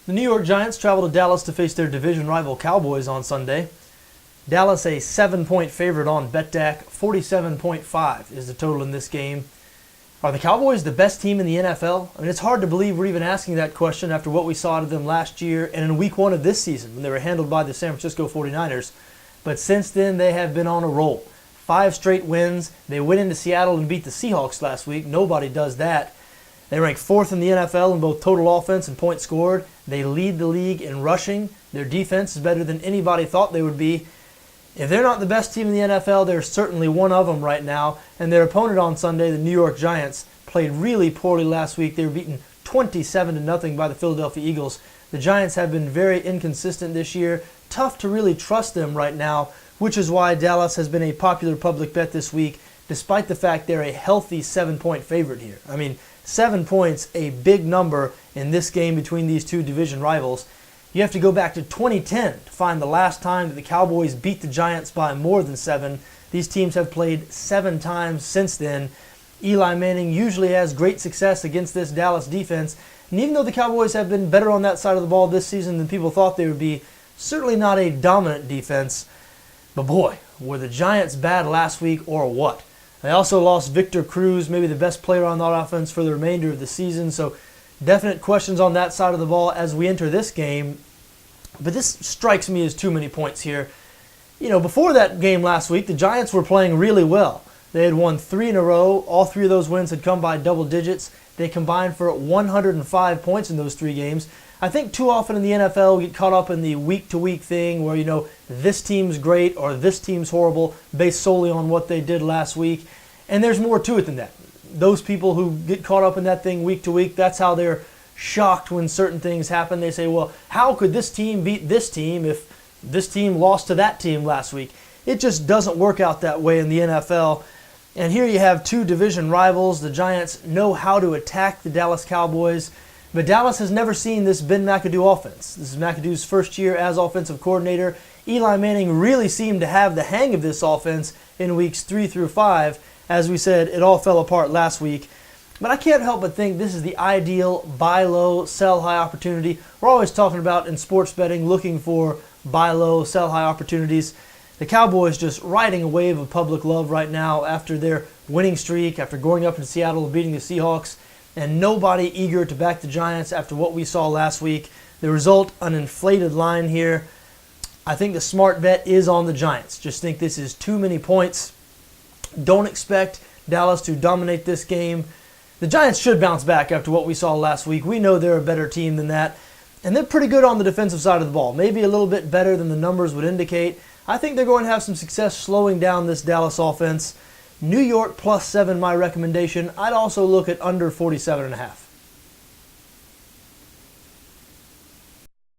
The New York Giants travel to Dallas to face their division rival Cowboys on Sunday. Dallas a 7-point favorite on BETDAQ. 47.5 is the total in this game. Are the Cowboys the best team in the NFL? I mean, it's hard to believe we're even asking that question after what we saw out of them last year and in week 1 of this season when they were handled by the San Francisco 49ers. But since then, they have been on a roll. 5 straight wins. They went into Seattle and beat the Seahawks last week. Nobody does that. They rank 4th in the NFL in both total offense and points scored. They lead the league in rushing. Their defense is better than anybody thought they would be. If they're not the best team in the NFL, they're certainly one of them right now. And their opponent on Sunday, the New York Giants, played really poorly last week. They were beaten 27-0 by the Philadelphia Eagles. The Giants have been very inconsistent this year. Tough to really trust them right now, which is why Dallas has been a popular public bet this week, despite the fact they're a healthy 7-point favorite here. I mean, 7 points, a big number in this game between these two division rivals. You have to go back to 2010 to find the last time that the Cowboys beat the Giants by more than 7. These teams have played 7 times since then. Eli Manning usually has great success against this Dallas defense. And even though the Cowboys have been better on that side of the ball this season than people thought they would be, certainly not a dominant defense. But boy, were the Giants bad last week or what? They also lost Victor Cruz, maybe the best player on that offense for the remainder of the season. So definite questions on that side of the ball as we enter this game. But this strikes me as too many points here. You know, before that game last week, the Giants were playing really well. They had won 3 in a row. All 3 of those wins had come by double digits. They combined for 105 points in those 3 games. I think too often in the NFL we get caught up in the week-to-week thing where, you know, this team's great or this team's horrible based solely on what they did last week. And there's more to it than that. Those people who get caught up in that thing week to week, that's how they're shocked when certain things happen. They say, well, how could this team beat this team if this team lost to that team last week? It just doesn't work out that way in the NFL. And here you have 2 division rivals. The Giants know how to attack the Dallas Cowboys. But Dallas has never seen this Ben McAdoo offense. This is McAdoo's first year as offensive coordinator. Eli Manning really seemed to have the hang of this offense in weeks 3 through 5. As we said, it all fell apart last week. But I can't help but think this is the ideal buy low, sell high opportunity. We're always talking about in sports betting looking for buy low, sell high opportunities. The Cowboys just riding a wave of public love right now after their winning streak, after going up in Seattle and beating the Seahawks, and nobody eager to back the Giants after what we saw last week. The result, an inflated line here. I think the smart bet is on the Giants. Just think this is too many points. Don't expect Dallas to dominate this game. The Giants should bounce back after what we saw last week. We know they're a better team than that. And they're pretty good on the defensive side of the ball. Maybe a little bit better than the numbers would indicate. I think they're going to have some success slowing down this Dallas offense. New York +7, my recommendation. I'd also look at under 47.5.